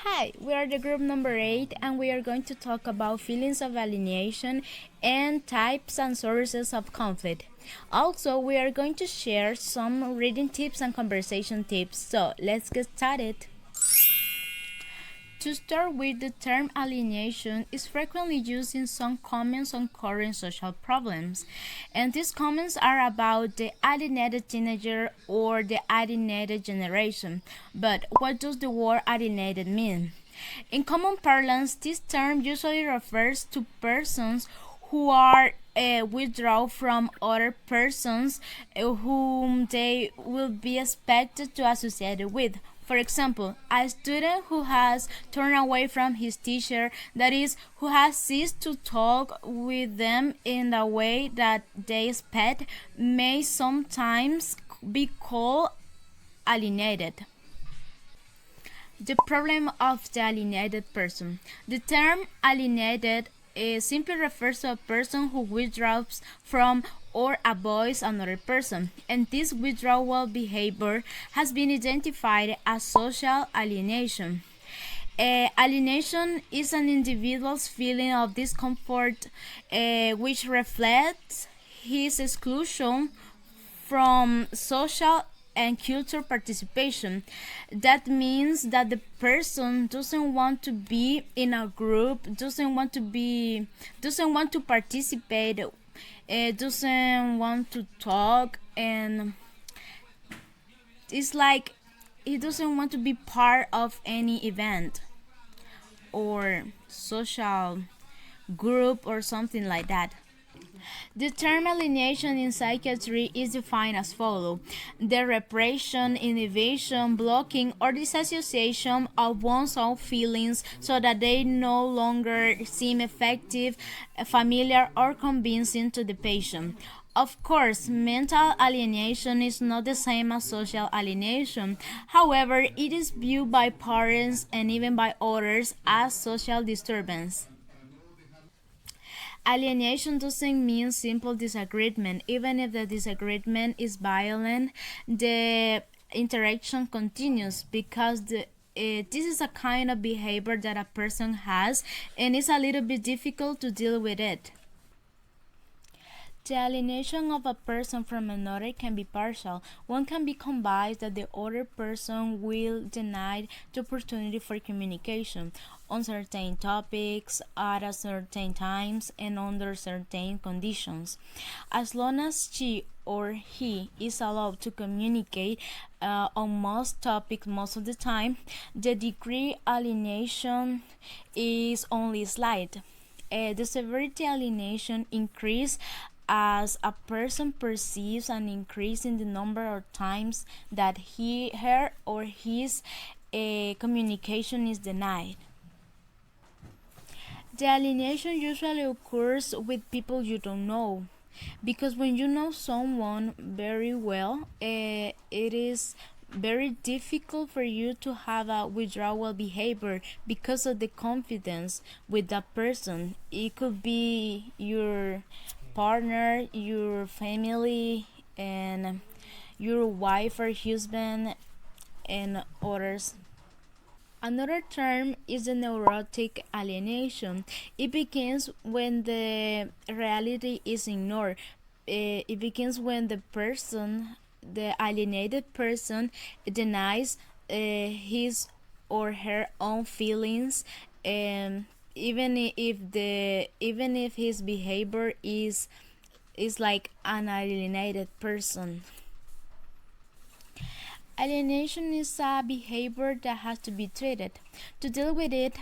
Hi, we are the group number 8 and we are going to talk about feelings of alienation and types and sources of conflict. Also, we are going to share some reading tips and conversation tips. So, let's get started. To start with, the term alienation is frequently used in some comments on current social problems, and these comments are about the alienated teenager or the alienated generation. But what does the word alienated mean? In common parlance, this term usually refers to persons who are withdraw from other persons whom they will be expected to associate with. For example, a student who has turned away from his teacher, that is, who has ceased to talk with them in the way that they expect, may sometimes be called alienated. The problem of the alienated person. The term alienated simply refers to a person who withdraws from or avoids another person, and this withdrawal behavior has been identified as social alienation. Alienation is an individual's feeling of discomfort, which reflects his exclusion from social and cultural participation. That means that the person doesn't want to be in a group, doesn't want to participate, doesn't want to talk, and it's like he doesn't want to be part of any event or social group or something like that. The term alienation in psychiatry is defined as follows: the repression, inhibition, blocking, or disassociation of one's own feelings so that they no longer seem effective, familiar, or convincing to the patient. Of course, mental alienation is not the same as social alienation. However, it is viewed by parents and even by others as social disturbance. Alienation doesn't mean simple disagreement. Even if the disagreement is violent, the interaction continues because this is a kind of behavior that a person has, and it's a little bit difficult to deal with it. The alienation of a person from another can be partial. One can be convinced that the other person will deny the opportunity for communication on certain topics, at a certain times, and under certain conditions. As long as she or he is allowed to communicate on most topics most of the time, the degree alienation is only slight. The severity alienation increase as a person perceives an increase in the number of times that her, or his communication is denied. The alienation usually occurs with people you don't know, because when you know someone very well, it is very difficult for you to have a withdrawal behavior because of the confidence with that person. It could be your partner, your family, and your wife or husband, and others. Another term is the neurotic alienation. It begins when the reality is ignored. It begins when the alienated person, denies his or her own feelings, and even if his behavior is like an alienated person. Alienation is a behavior that has to be treated. To deal with it,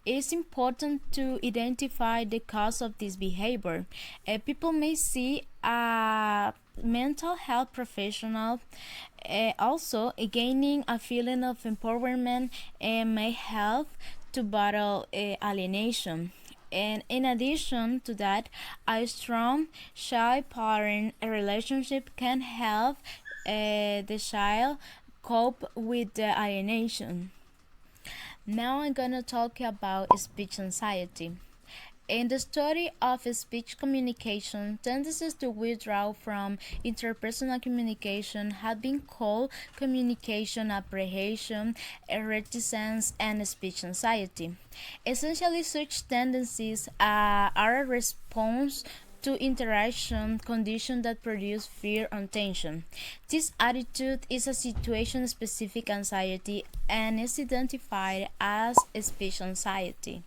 it is important to identify the cause of this behavior. People may see a mental health professional. Also, gaining a feeling of empowerment may help to battle alienation. And in addition to that, a strong child parent relationship can help the child cope with the alienation. Now I'm gonna talk about speech anxiety. In the study of speech communication, tendencies to withdraw from interpersonal communication have been called communication apprehension, reticence, and speech anxiety. Essentially, such tendencies are a response to interaction conditions that produce fear and tension. This attitude is a situation specific anxiety and is identified as speech anxiety.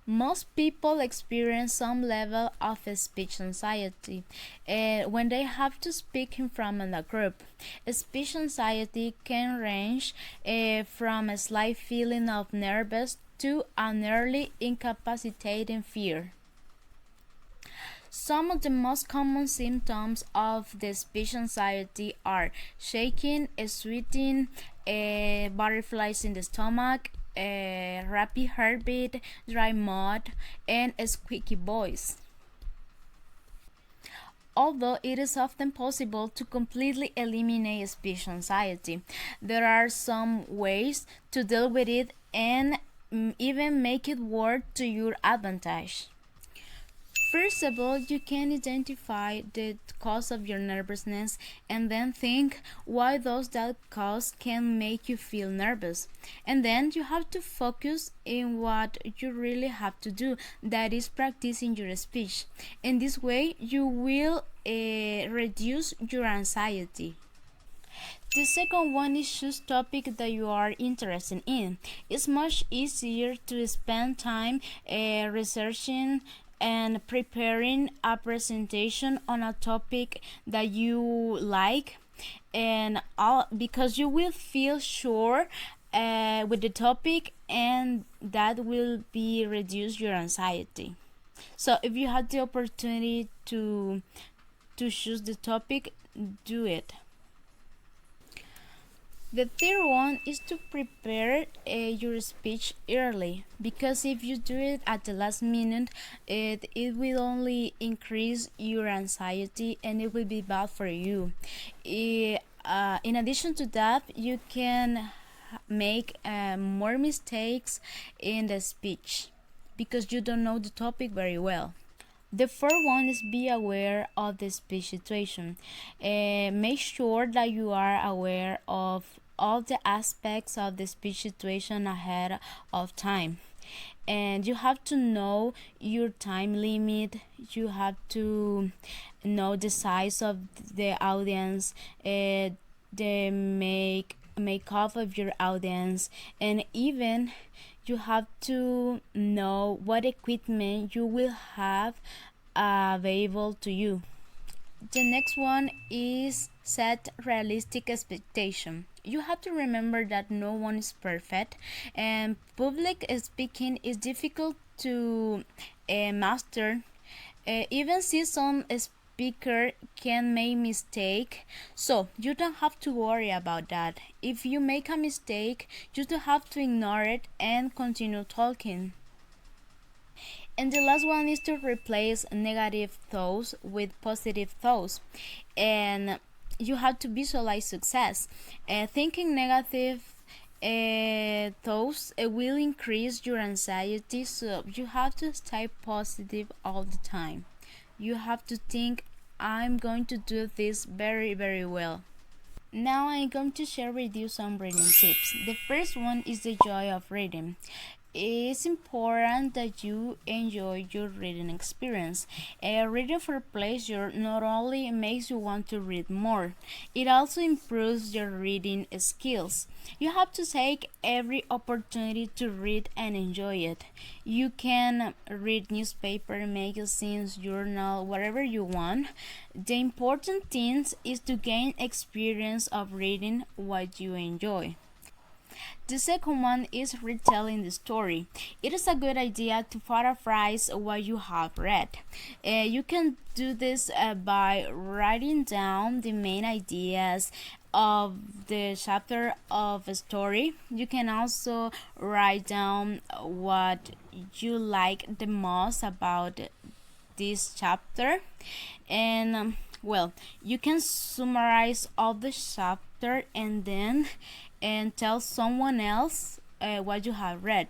Most people experience some level of speech anxiety when they have to speak in front of a group. Speech anxiety can range from a slight feeling of nervous to a nearly incapacitating fear. Some of the most common symptoms of the speech anxiety are shaking, sweating, butterflies in the stomach, rapid heartbeat, dry mouth, and a squeaky voice. Although it is often possible to completely eliminate speech anxiety, there are some ways to deal with it and even make it work to your advantage. First of all, you can identify the cause of your nervousness and then think why does that cause can make you feel nervous. And then you have to focus in what you really have to do, that is practicing your speech. In this way, you will reduce your anxiety. The second one is choose topic that you are interested in. It's much easier to spend time researching and preparing a presentation on a topic that you like, and all because you will feel sure with the topic, and that will be reduce your anxiety. So if you have the opportunity to choose the topic, do it. The third one is to prepare your speech early, because if you do it at the last minute, it will only increase your anxiety and it will be bad for you. In addition to that, you can make more mistakes in the speech because you don't know the topic very well. The fourth one is be aware of the speech situation. Make sure that you are aware of all the aspects of the speech situation ahead of time. And you have to know your time limit, you have to know the size of the audience, the makeup of your audience, and even you have to know what equipment you will have available to you. The next one is set realistic expectation. You have to remember that no one is perfect, and public speaking is difficult to master. Even seasoned speaker can make mistake, so you don't have to worry about that. If you make a mistake, you don't have to ignore it and continue talking. And the last one is to replace negative thoughts with positive thoughts. And you have to visualize success. Thinking negative thoughts will increase your anxiety, so you have to stay positive all the time. You have to think, I'm going to do this very, very well. Now I'm going to share with you some reading tips. The first one is the joy of reading. It's important that you enjoy your reading experience. Reading for pleasure not only makes you want to read more, it also improves your reading skills. You have to take every opportunity to read and enjoy it. You can read newspaper, magazines, journal, whatever you want. The important thing is to gain experience of reading what you enjoy. The second one is retelling the story. It is a good idea to paraphrase what you have read. You can do this by writing down the main ideas of the chapter of a story. You can also write down what you like the most about this chapter, and well, you can summarize all the chapter and tell someone else what you have read.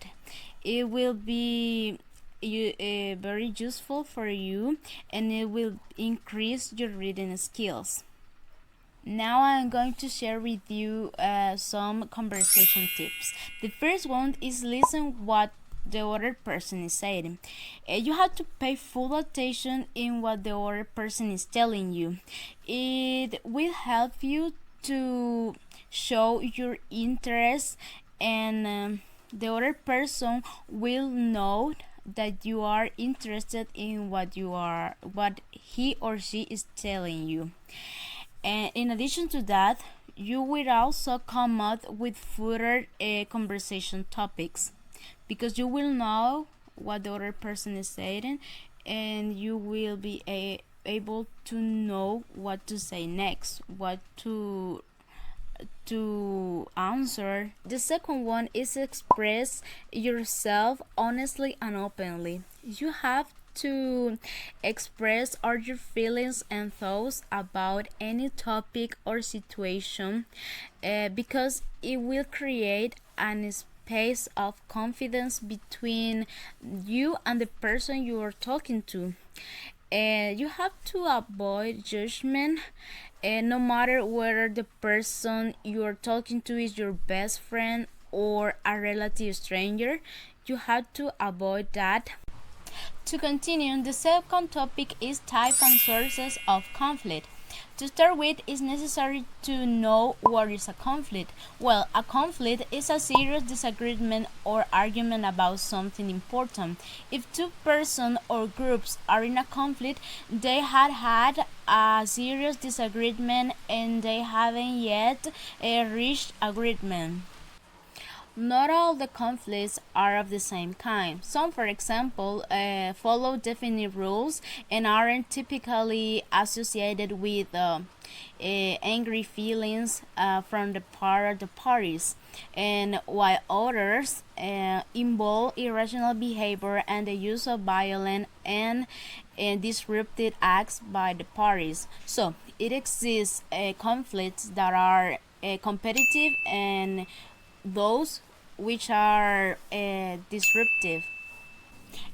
It will be very useful for you, and it will increase your reading skills. Now I'm going to share with you some conversation tips. The first one is listen what the other person is saying. You have to pay full attention in what the other person is telling you. It will help you to show your interest, and the other person will know that you are interested in what he or she is telling you. And in addition to that, you will also come up with further conversation topics, because you will know what the other person is saying, and you will be able to know what to say next, what to answer. The second one is express yourself honestly and openly. You have to express all your feelings and thoughts about any topic or situation, because it will create an space of confidence between you and the person you are talking to. You have to avoid judgment, no matter whether the person you are talking to is your best friend or a relative stranger. You have to avoid that. To continue, the second topic is type and sources of conflict. To start with, it's necessary to know what is a conflict. Well, a conflict is a serious disagreement or argument about something important. If two persons or groups are in a conflict, they had a serious disagreement and they haven't yet reached agreement. Not all the conflicts are of the same kind. Some, for example, follow definite rules and aren't typically associated with angry feelings from the part of the parties, and while others involve irrational behavior and the use of violent and disruptive acts by the parties. So, it exists conflicts that are competitive and those which are disruptive.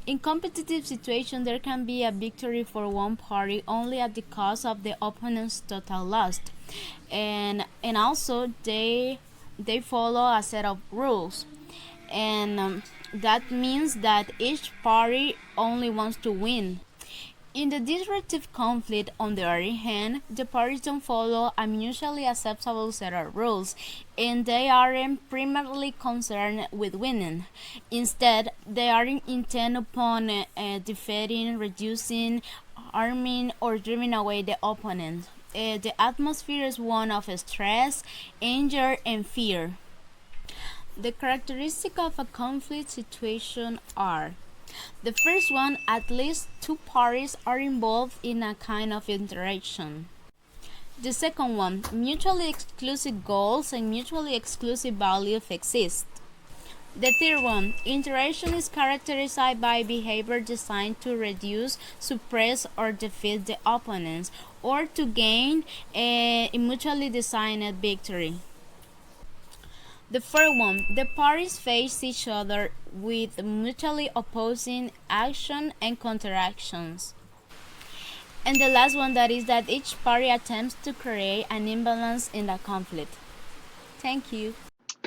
In competitive situations, there can be a victory for one party only at the cost of the opponent's total loss, and also they follow a set of rules, and that means that each party only wants to win. In the disruptive conflict, on the other hand, the parties don't follow a mutually acceptable set of rules, and they aren't primarily concerned with winning. Instead, they are intent upon defeating, reducing, harming, or driving away the opponent. The atmosphere is one of stress, anger, and fear. The characteristics of a conflict situation are: the first one, at least two parties are involved in a kind of interaction. The second one, mutually exclusive goals and mutually exclusive values exist. The third one, interaction is characterized by behavior designed to reduce, suppress, or defeat the opponents, or to gain a mutually designed victory. The fourth one, the parties face each other with mutually opposing action and counteractions. And the last one, that is that each party attempts to create an imbalance in the conflict. Thank you.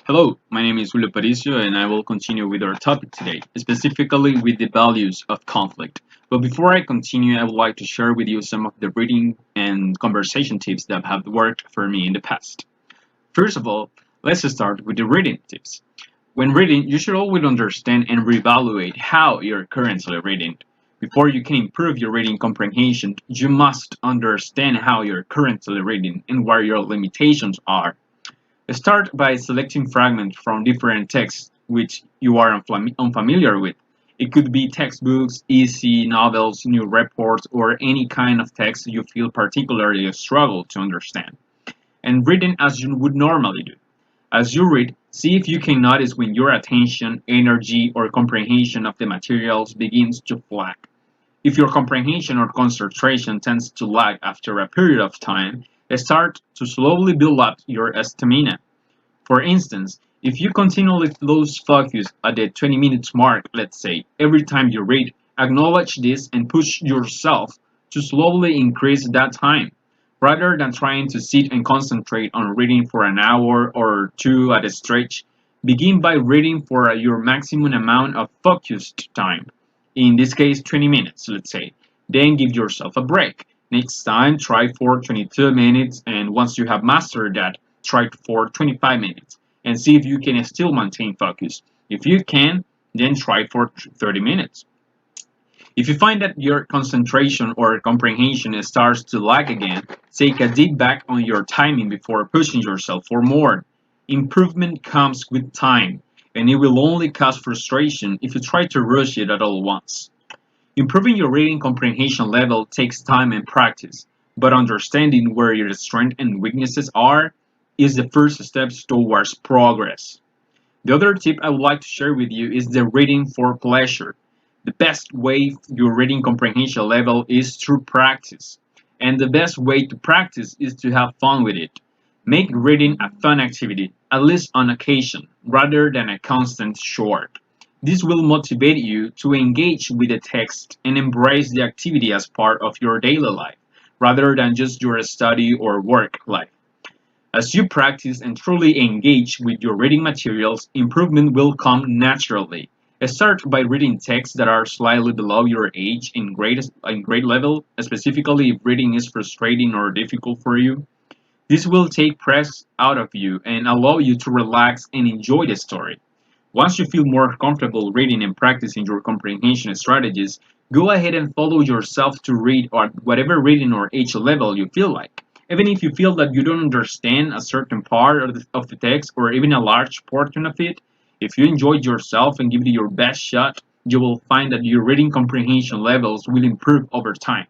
Hello, my name is Julio Paricio and I will continue with our topic today, specifically with the values of conflict. But before I continue, I would like to share with you some of the reading and conversation tips that have worked for me in the past. First of all, let's start with the reading tips. When reading, you should always understand and reevaluate how you're currently reading. Before you can improve your reading comprehension, you must understand how you're currently reading and where your limitations are. Start by selecting fragments from different texts which you are unfamiliar with. It could be textbooks, essay, novels, news reports, or any kind of text you feel particularly struggle to understand. And reading as you would normally do. As you read, see if you can notice when your attention, energy, or comprehension of the materials begins to flag. If your comprehension or concentration tends to lag after a period of time, start to slowly build up your stamina. For instance, if you continually lose focus at the 20 minutes mark, let's say, every time you read, acknowledge this and push yourself to slowly increase that time. Rather than trying to sit and concentrate on reading for an hour or two at a stretch, begin by reading for your maximum amount of focused time. In this case, 20 minutes, let's say. Then give yourself a break. Next time, try for 22 minutes, and once you have mastered that, try for 25 minutes and see if you can still maintain focus. If you can, then try for 30 minutes. If you find that your concentration or comprehension starts to lag again, take a deep back on your timing before pushing yourself for more. Improvement comes with time, and it will only cause frustration if you try to rush it at all once. Improving your reading comprehension level takes time and practice, but understanding where your strengths and weaknesses are is the first step towards progress. The other tip I would like to share with you is the reading for pleasure. The best way your reading comprehension level is through practice, and the best way to practice is to have fun with it. Make reading a fun activity, at least on occasion, rather than a constant chore. This will motivate you to engage with the text and embrace the activity as part of your daily life, rather than just your study or work life. As you practice and truly engage with your reading materials, improvement will come naturally. Start by reading texts that are slightly below your age in grade level, specifically if reading is frustrating or difficult for you. This will take press out of you and allow you to relax and enjoy the story. Once you feel more comfortable reading and practicing your comprehension strategies, go ahead and follow yourself to read at whatever reading or age level you feel like. Even if you feel that you don't understand a certain part of the text or even a large portion of it, if you enjoyed yourself and give it your best shot, you will find that your reading comprehension levels will improve over time.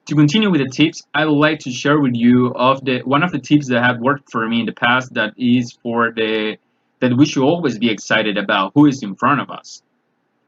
To continue with the tips, I would like to share with you of the one of the tips that have worked for me in the past, that is for the that we should always be excited about who is in front of us.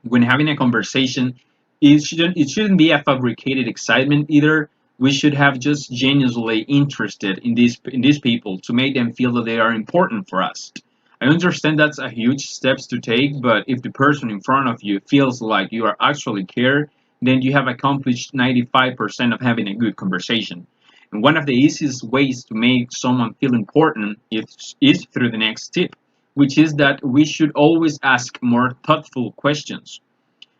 When having a conversation, it shouldn't be a fabricated excitement either. We should have just genuinely interested in these people to make them feel that they are important for us. I understand that's a huge steps to take, but if the person in front of you feels like you are actually care, then you have accomplished 95% of having a good conversation. And one of the easiest ways to make someone feel important is through the next tip, which is that we should always ask more thoughtful questions.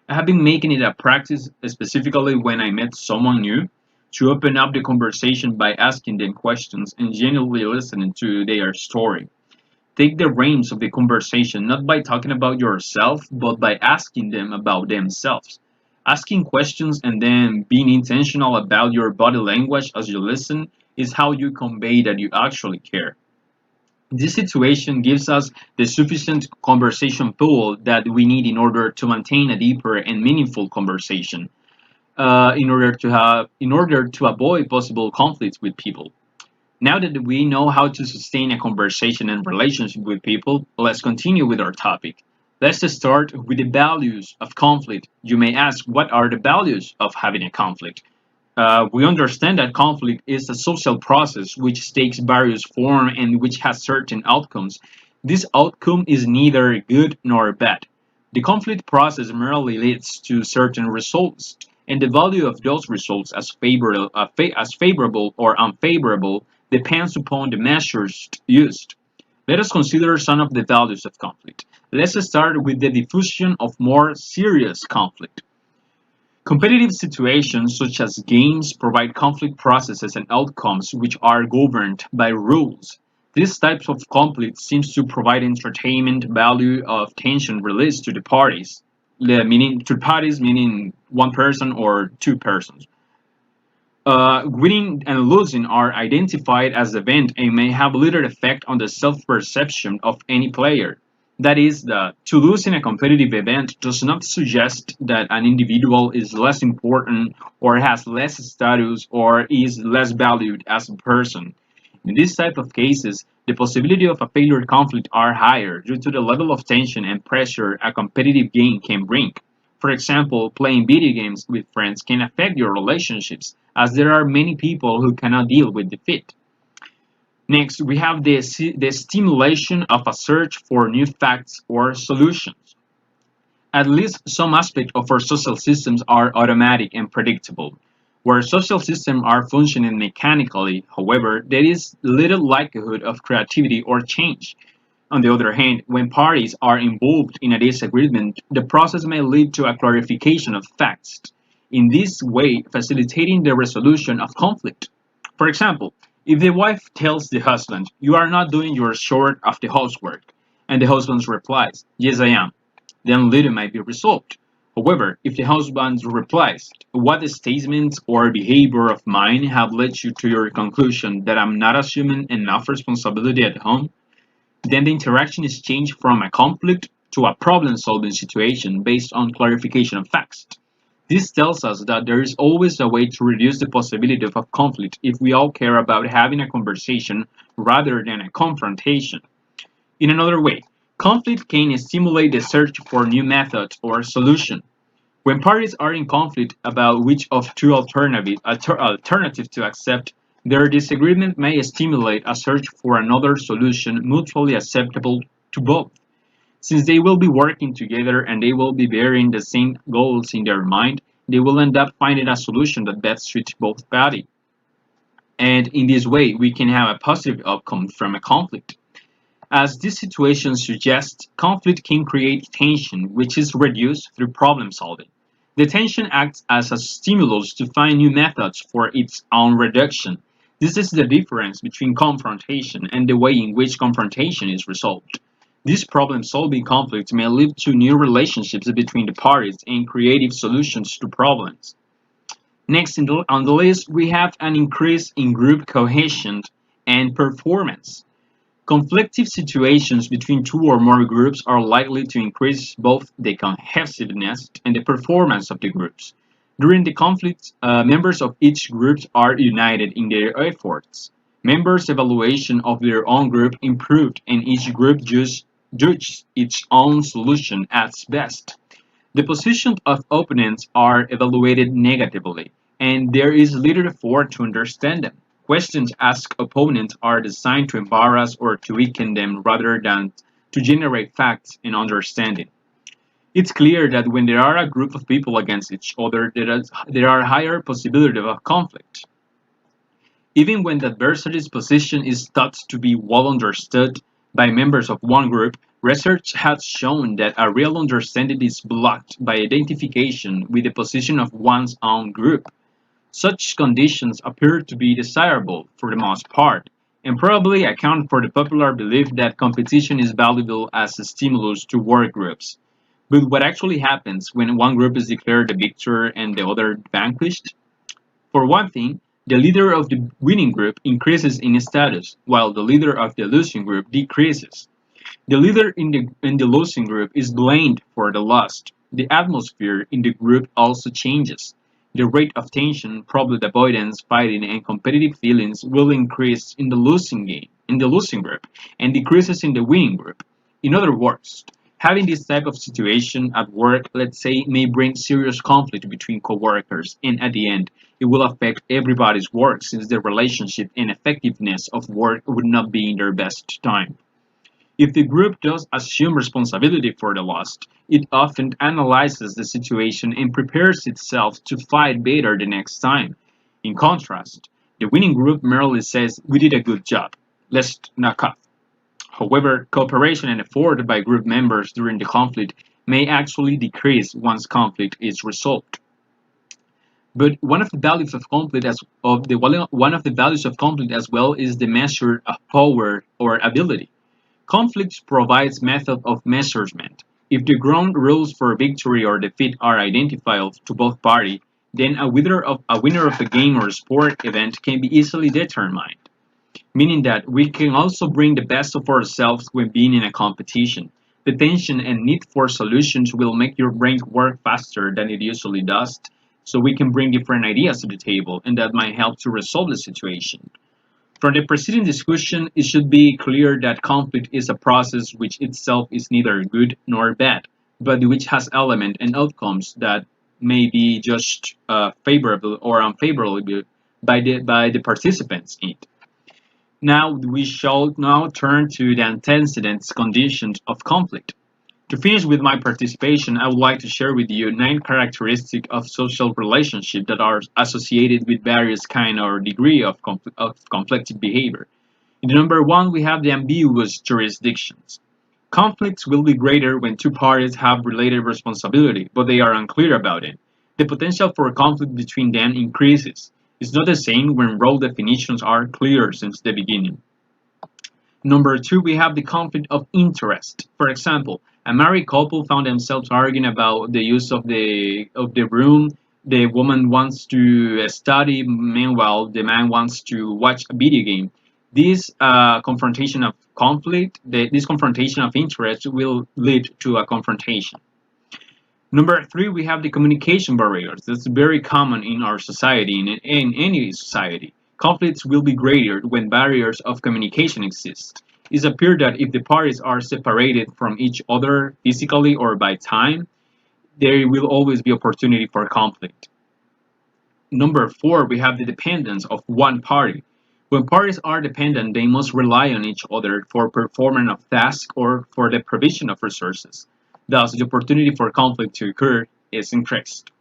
I have been making it a practice, specifically when I met someone new, to open up the conversation by asking them questions and genuinely listening to their story. Take the reins of the conversation not by talking about yourself, but by asking them about themselves. Asking questions and then being intentional about your body language as you listen is how you convey that you actually care. This situation gives us the sufficient conversation pool that we need in order to maintain a deeper and meaningful conversation, in order to avoid possible conflicts with people. Now that we know how to sustain a conversation and relationship with people, let's continue with our topic. Let's start with the values of conflict. You may ask, what are the values of having a conflict? We understand that conflict is a social process which takes various forms and which has certain outcomes. This outcome is neither good nor bad. The conflict process merely leads to certain results, and the value of those results as favorable or unfavorable depends upon the measures used. Let us consider some of the values of conflict. Let's start with the diffusion of more serious conflict. Competitive situations such as games provide conflict processes and outcomes which are governed by rules. These types of conflict seems to provide entertainment value of tension release to the parties, meaning one person or two persons. Winning and losing are identified as event and may have little effect on the self-perception of any player. That is, that to lose in a competitive event does not suggest that an individual is less important or has less status or is less valued as a person. In this type of cases, the possibility of a failure conflict are higher due to the level of tension and pressure a competitive game can bring. For example, playing video games with friends can affect your relationships, as there are many people who cannot deal with defeat. Next, we have the stimulation of a search for new facts or solutions. At least some aspects of our social systems are automatic and predictable. Where social systems are functioning mechanically, however, there is little likelihood of creativity or change. On the other hand, when parties are involved in a disagreement, the process may lead to a clarification of facts, in this way facilitating the resolution of conflict. For example, if the wife tells the husband, "You are not doing your share of the housework," and the husband replies, "Yes, I am," then little might be resolved. However, if the husband replies, "What statements or behavior of mine have led you to your conclusion that I'm not assuming enough responsibility at home?" then the interaction is changed from a conflict to a problem-solving situation based on clarification of facts. This tells us that there is always a way to reduce the possibility of a conflict if we all care about having a conversation rather than a confrontation. In another way, conflict can stimulate the search for new methods or solutions. When parties are in conflict about which of two alternatives to accept, their disagreement may stimulate a search for another solution mutually acceptable to both. Since they will be working together and they will be bearing the same goals in their mind, they will end up finding a solution that best suits both parties. And in this way, we can have a positive outcome from a conflict. As this situation suggests, conflict can create tension, which is reduced through problem solving. The tension acts as a stimulus to find new methods for its own reduction. This is the difference between confrontation and the way in which confrontation is resolved. These problem solving conflicts may lead to new relationships between the parties and creative solutions to problems. Next on the list, we have an increase in group cohesion and performance. Conflictive situations between two or more groups are likely to increase both the cohesiveness and the performance of the groups. During the conflict, members of each group are united in their efforts. Members' evaluation of their own group improved, and each group judged its own solution as best. The positions of opponents are evaluated negatively, and there is little effort to understand them. Questions asked opponents are designed to embarrass or to weaken them rather than to generate facts and understanding. It's clear that when there are a group of people against each other, there are higher possibilities of conflict. Even when the adversary's position is thought to be well understood by members of one group, research has shown that a real understanding is blocked by identification with the position of one's own group. Such conditions appear to be desirable for the most part, and probably account for the popular belief that competition is valuable as a stimulus to work groups. But what actually happens when one group is declared the victor and the other vanquished? For one thing, the leader of the winning group increases in status, while the leader of the losing group decreases. The leader in the losing group is blamed for the loss. The atmosphere in the group also changes. The rate of tension, problem avoidance, fighting, and competitive feelings will increase in the losing group, and decreases in the winning group. In other words, having this type of situation at work, let's say, may bring serious conflict between coworkers, and at the end, it will affect everybody's work since the relationship and effectiveness of work would not be in their best time. If the group does assume responsibility for the loss, it often analyzes the situation and prepares itself to fight better the next time. In contrast, the winning group merely says, "We did a good job. Let's knock off." However, cooperation and effort by group members during the conflict may actually decrease once conflict is resolved. But one of the values of conflict one of the values of conflict as well is the measure of power or ability. Conflict provides method of measurement. If the ground rules for victory or defeat are identifiable to both parties, then a winner of a game or sport event can be easily determined, meaning that we can also bring the best of ourselves when being in a competition. The tension and need for solutions will make your brain work faster than it usually does, so we can bring different ideas to the table, and that might help to resolve the situation. From the preceding discussion, it should be clear that conflict is a process which itself is neither good nor bad, but which has elements and outcomes that may be judged favorable or unfavorable by the participants in it. Now we shall now turn to the antecedents conditions of conflict. To finish with my participation, I would like to share with you 9 characteristics of social relationships that are associated with various kind or degree of conflicted behavior. In the number 1, we have the ambiguous jurisdictions. Conflicts will be greater when two parties have related responsibility, but they are unclear about it. The potential for conflict between them increases. It's not the same when role definitions are clear since the beginning. Number 2, we have the conflict of interest. For example, a married couple found themselves arguing about the use of the room. The woman wants to study, meanwhile the man wants to watch a video game. This confrontation of interest will lead to a confrontation. Number 3, we have the communication barriers. That's very common in our society, in any society. Conflicts will be greater when barriers of communication exist. It appears that if the parties are separated from each other physically or by time, there will always be opportunity for conflict. Number 4, we have the dependence of one party. When parties are dependent, they must rely on each other for performance of tasks or for the provision of resources. Thus, the opportunity for conflict to occur is increased.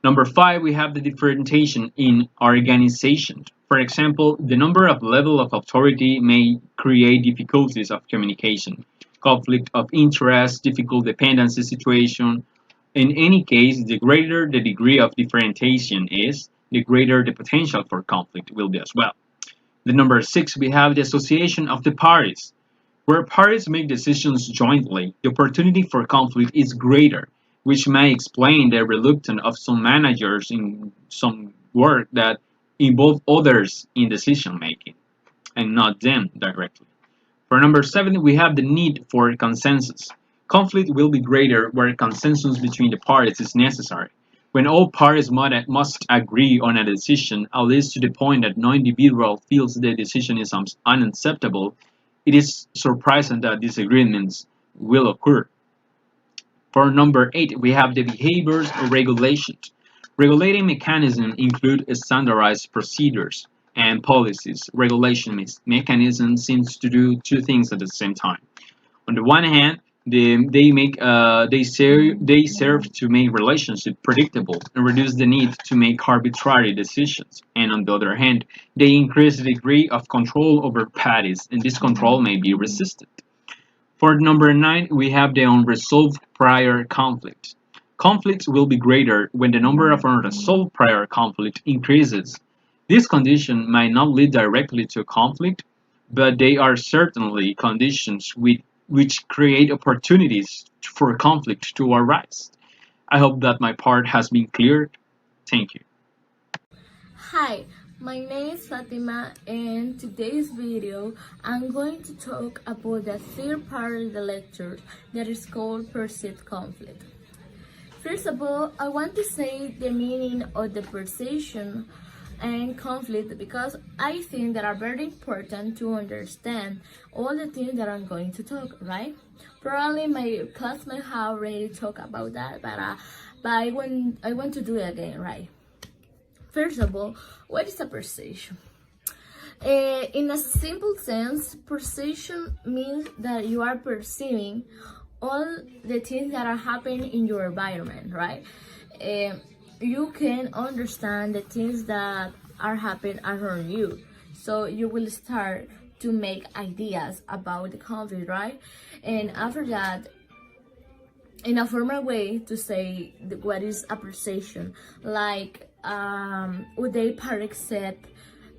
Number 5, we have the differentiation in organization. For example, the number of level of authority may create difficulties of communication, conflict of interest, difficult dependency situation. In any case, the greater the degree of differentiation is, the greater the potential for conflict will be as well. The number 6, we have the association of the parties. Where parties make decisions jointly, the opportunity for conflict is greater, which may explain the reluctance of some managers in some work that involve others in decision making and not them directly. For number 7, we have the need for consensus. Conflict will be greater where consensus between the parties is necessary. When all parties must agree on a decision, at least to the point that no individual feels the decision is unacceptable, it is surprising that disagreements will occur. For number 8, we have the behaviors regulations. Regulating mechanisms include standardized procedures and policies. Regulation mechanisms seems to do two things at the same time. On the one hand, they serve to make relationships predictable and reduce the need to make arbitrary decisions. And on the other hand, they increase the degree of control over parties, and this control may be resisted. For number 9, we have the unresolved prior conflict. Conflicts will be greater when the number of unresolved prior conflict increases. This condition might not lead directly to conflict, but they are certainly conditions which create opportunities for conflict to arise. I hope that my part has been clear. Thank you. Hi, my name is Fatima, and today's video I'm going to talk about the third part of the lecture that is called perceived conflict. First of all, I want to say the meaning of the perception and conflict because I think that are very important to understand all the things that I'm going to talk, right? Probably my classmates have already talked about that, but I want to do it again, right? First of all, what is a perception? In a simple sense, perception means that you are perceiving all the things that are happening in your environment, right? You can understand the things that are happening around you. So you will start to make ideas about the conflict, right? And after that, in a formal way to say what is a perception, like would they part accept?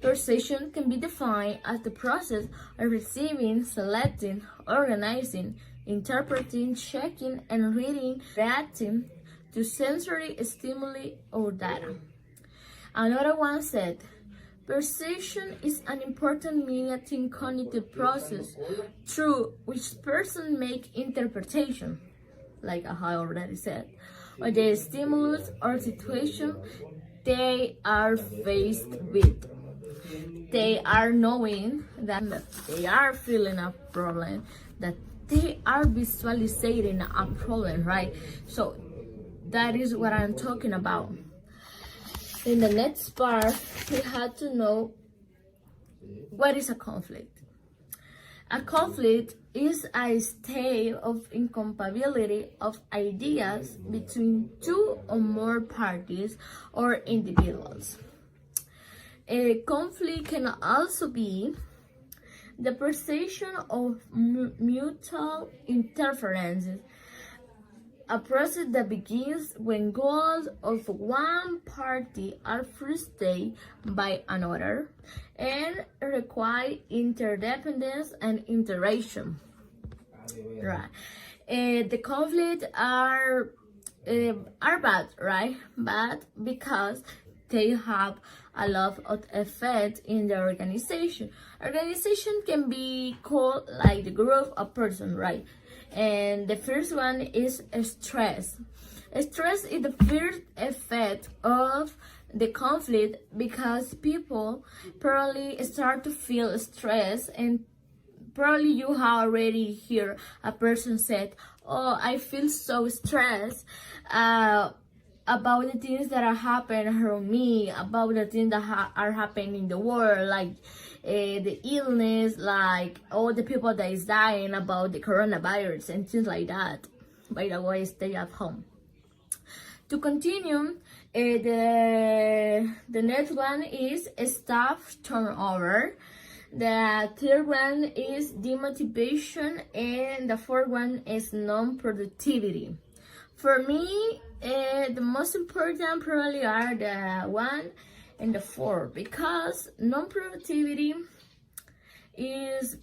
Perception can be defined as the process of receiving, selecting, organizing, interpreting, checking, and reading, reacting to sensory stimuli or data. Another one said, perception is an important mediating cognitive process through which persons make interpretation, like I already said, or the stimulus or situation they are faced with. They are knowing that they are feeling a problem, that they are visualizing a problem, right? So that is what I'm talking about. In the next part, we had to know What is a conflict? A conflict is a state of incompatibility of ideas between two or more parties or individuals. A conflict can also be the perception of mutual interferences, a process that begins when goals of one party are frustrated by another and require interdependence and interaction. Right. The conflicts are bad, right? Bad because they have a lot of effect in the organization. Organization can be called like the group of person, right? And the first one is stress. Stress is the first effect of the conflict because people probably start to feel stress, and probably you have already heard a person said, "Oh, I feel so stressed about the things that are happening around me, about the things that are happening in the world, like the illness, like all the people that is dying, about the coronavirus and things like that." By the way, stay at home. To continue, the next one is staff turnover. The third one is demotivation, and the fourth one is non-productivity. For me, the most important probably are the one and the four, because non-productivity is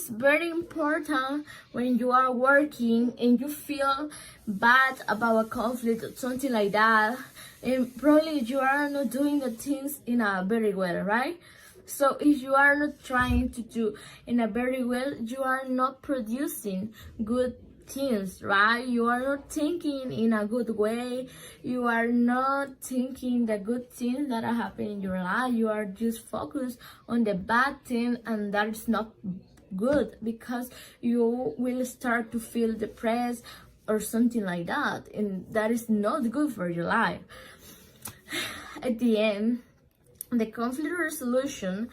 very important when you are working and you feel bad about a conflict or something like that, and probably you are not doing the things in a very well, right? So if you are not trying to do in a very well, you are not producing good things, right? You are not thinking in a good way. You are not thinking the good things that are happening in your life. You are just focused on the bad thing, and that is not good, because you will start to feel depressed or something like that, and that is not good for your life. At the end, the conflict resolution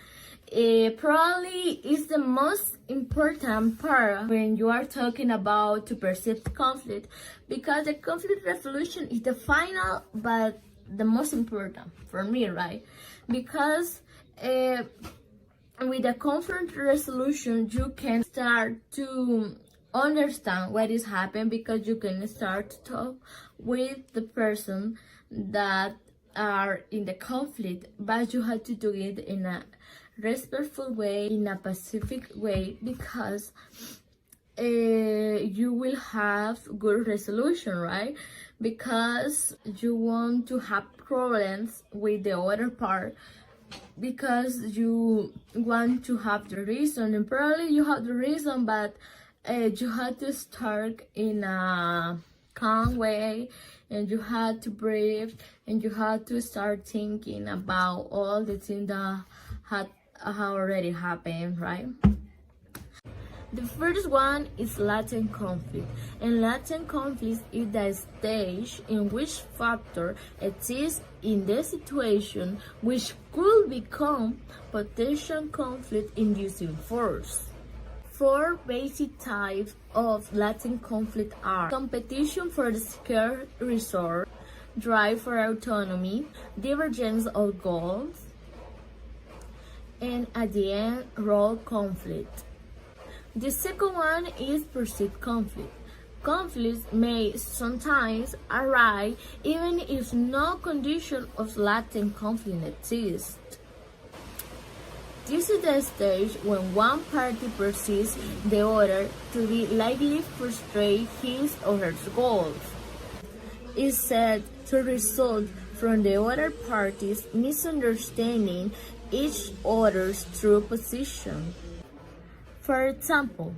probably is the most important part when you are talking about to perceive conflict, because the conflict resolution is the final but the most important for me, right? Because with the conflict resolution you can start to understand what is happening, because you can start to talk with the person that are in the conflict, but you have to do it in a respectful way, in a pacific way, because you will have good resolution, right? Because you want to have problems with the other part, because you want to have the reason, and probably you have the reason, but you have to start in a calm way, and you had to breathe, and you had to start thinking about all the things that had already happened, right? The first one is latent conflict, and latent conflict is the stage in which factor exists in the situation which could become potential conflict-inducing force. Four basic types of latent conflict are competition for the scarce resource, drive for autonomy, divergence of goals, and at the end, role conflict. The second one is perceived conflict. Conflicts may sometimes arise even if no condition of latent conflict exists. This is the stage when one party perceives the other to be likely frustrate his or her goals. It is said to result from the other parties misunderstanding each other's true position. For example,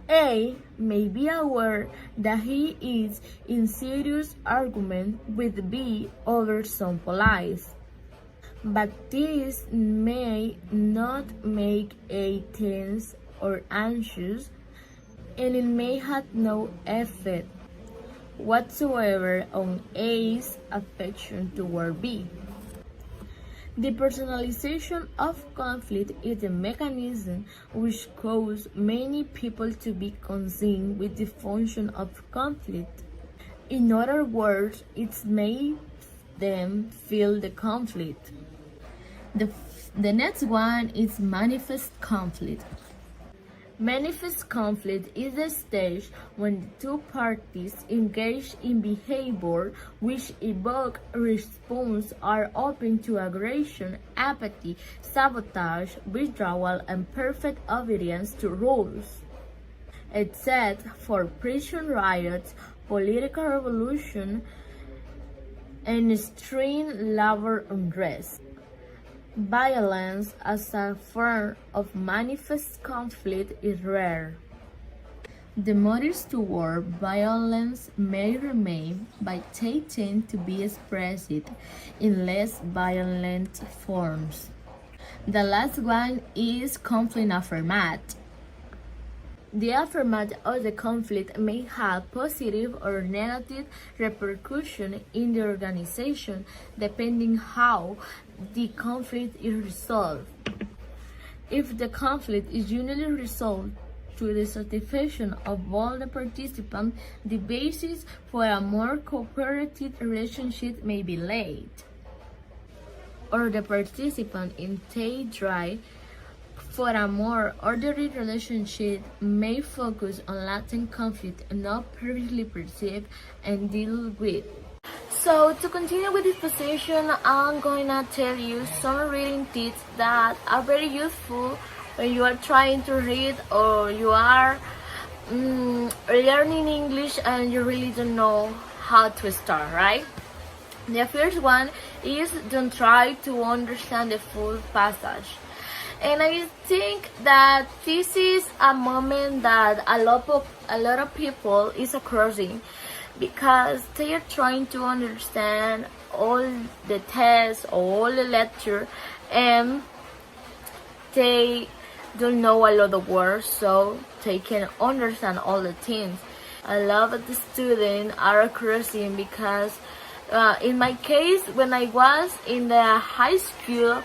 A may be aware that he is in serious argument with B over some police, but this may not make A tense or anxious, and it may have no effect whatsoever on A's affection toward B. The personalization of conflict is a mechanism which causes many people to be concerned with the function of conflict. In other words, it makes them feel the conflict. The, the next one is manifest conflict. Manifest conflict is the stage when the two parties engage in behavior which evoke response are open to aggression, apathy, sabotage, withdrawal, and perfect obedience to rules. Except for prison riots, political revolution, and extreme labor unrest. Violence as a form of manifest conflict is rare. The motives toward violence may remain, but they tend to be expressed in less violent forms. The last one is conflict aftermath. The aftermath of the conflict may have positive or negative repercussions in the organization depending how the conflict is resolved. If the conflict is usually resolved through the satisfaction of all the participants, the basis for a more cooperative relationship may be laid. Or the participant in drive for a more orderly relationship may focus on latent conflict not previously perceived and deal with. So to continue with this position, I'm going to tell you some reading tips that are very useful when you are trying to read or you are learning English and you really don't know how to start, right? The first one is don't try to understand the full passage. And I think that this is a moment that a lot of people is crossing because they are trying to understand all the tests, all the lecture, and they don't know a lot of words, so they can understand all the things. A lot of the students are crossing because in my case, when I was in the high school,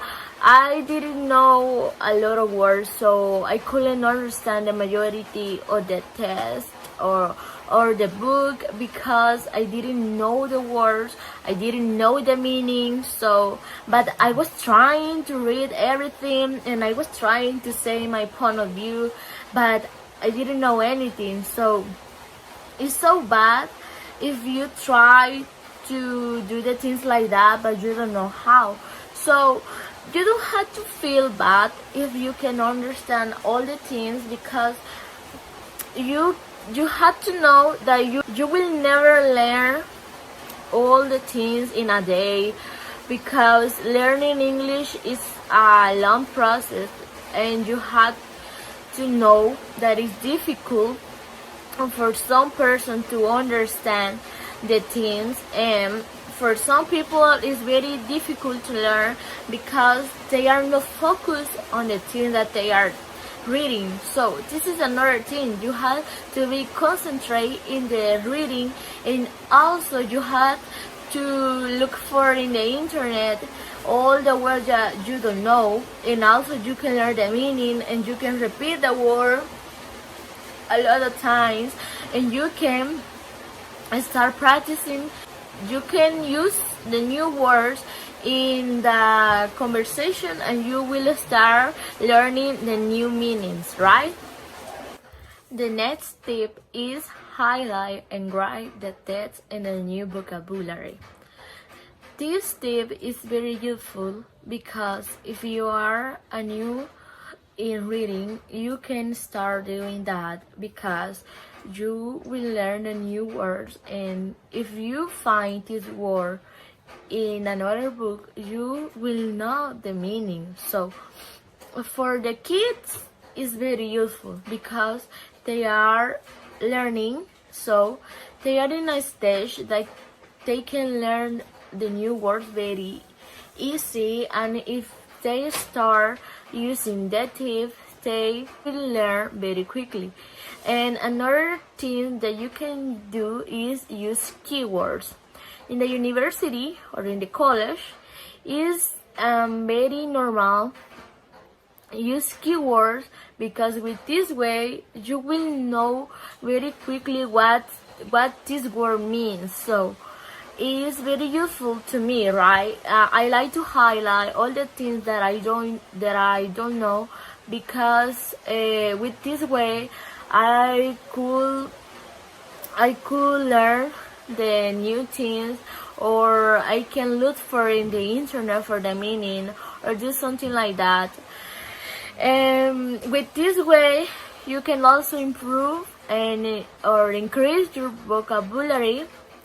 I didn't know a lot of words, so I couldn't understand the majority of the test or the book because I didn't know the words, I didn't know the meaning. So, but I was trying to read everything and I was trying to say my point of view, but I didn't know anything. So it's so bad if you try to do the things like that, but you don't know how. So you don't have to feel bad if you can understand all the things because you have to know that you will never learn all the things in a day because learning English is a long process and you have to know that it's difficult for some person to understand the things, and for some people it's very difficult to learn because they are not focused on the things that they are reading. So this is another thing, you have to be concentrated in the reading, and also you have to look for in the internet all the words that you don't know, and also you can learn the meaning and you can repeat the word a lot of times and you can start practicing. You can use the new words in the conversation and you will start learning the new meanings, right? The next tip is highlight and write the text in the new vocabulary. This tip is very useful because if you are a new in reading, you can start doing that because you will learn the new words, and if you find this word in another book, you will know the meaning. So for the kids, it's very useful because they are learning, so they are in a stage that they can learn the new words very easy, and if they start using that tip, they will learn very quickly. And another thing that you can do is use keywords. In the university or in the college, is very normal. Use keywords because with this way you will know very quickly what this word means. So it's very useful to me, right? I like to highlight all the things that I don't know because with this way I could I could learn the new things, or I can look for in the internet for the meaning or do something like that. With this way, you can also improve and or increase your vocabulary.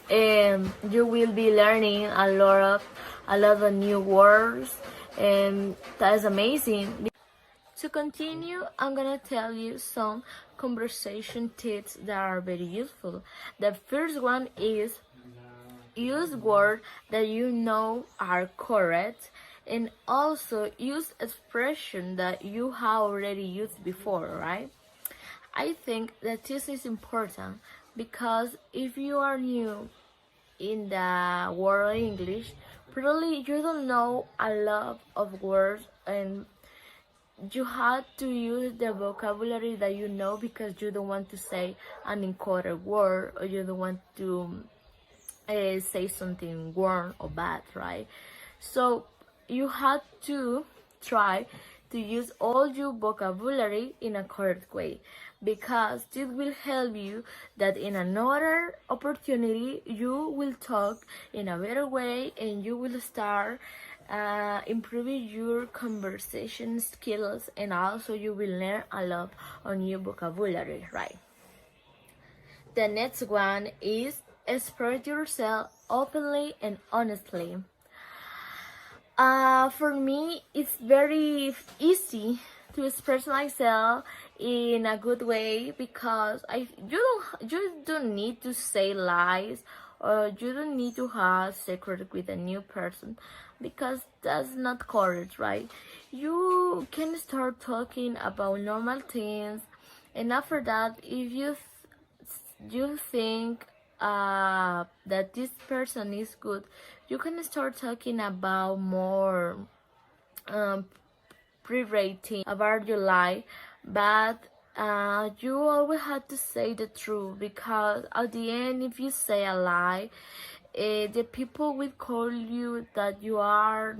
You will be learning a lot of new words, and that's amazing. To continue, I'm gonna tell you some conversation tips that are very useful. The first one is use words that you know are correct, and also use expression that you have already used before, right? I think that this is important because if you are new in the world of English, probably you don't know a lot of words, and you have to use the vocabulary that you know because you don't want to say an incorrect word, or you don't want to say something wrong or bad, right? So you have to try to use all your vocabulary in a correct way, because this will help you that in another opportunity you will talk in a better way, and you will start improving your conversation skills, and also you will learn a lot on new vocabulary, right? The next one is express yourself openly and honestly. For me, it's very easy to express myself in a good way because you don't need to say lies, or you don't need to have secret with a new person, because that's not correct, right? You can start talking about normal things, and after that, if you think that this person is good, you can start talking about more um, pre-rating about your life, but you always have to say the truth, because at the end, if you say a lie, the people will call you that you are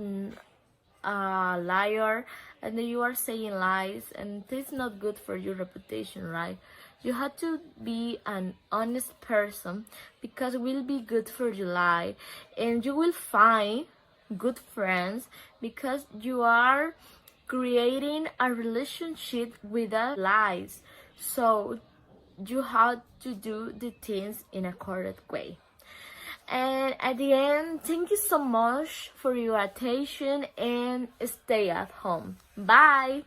a liar, and then you are saying lies, and it's not good for your reputation, right? You have to be an honest person, because it will be good for your life, and you will find good friends because you are creating a relationship without lies. So you have to do the things in a correct way. And at the end, thank you so much for your attention, and stay at home. Bye!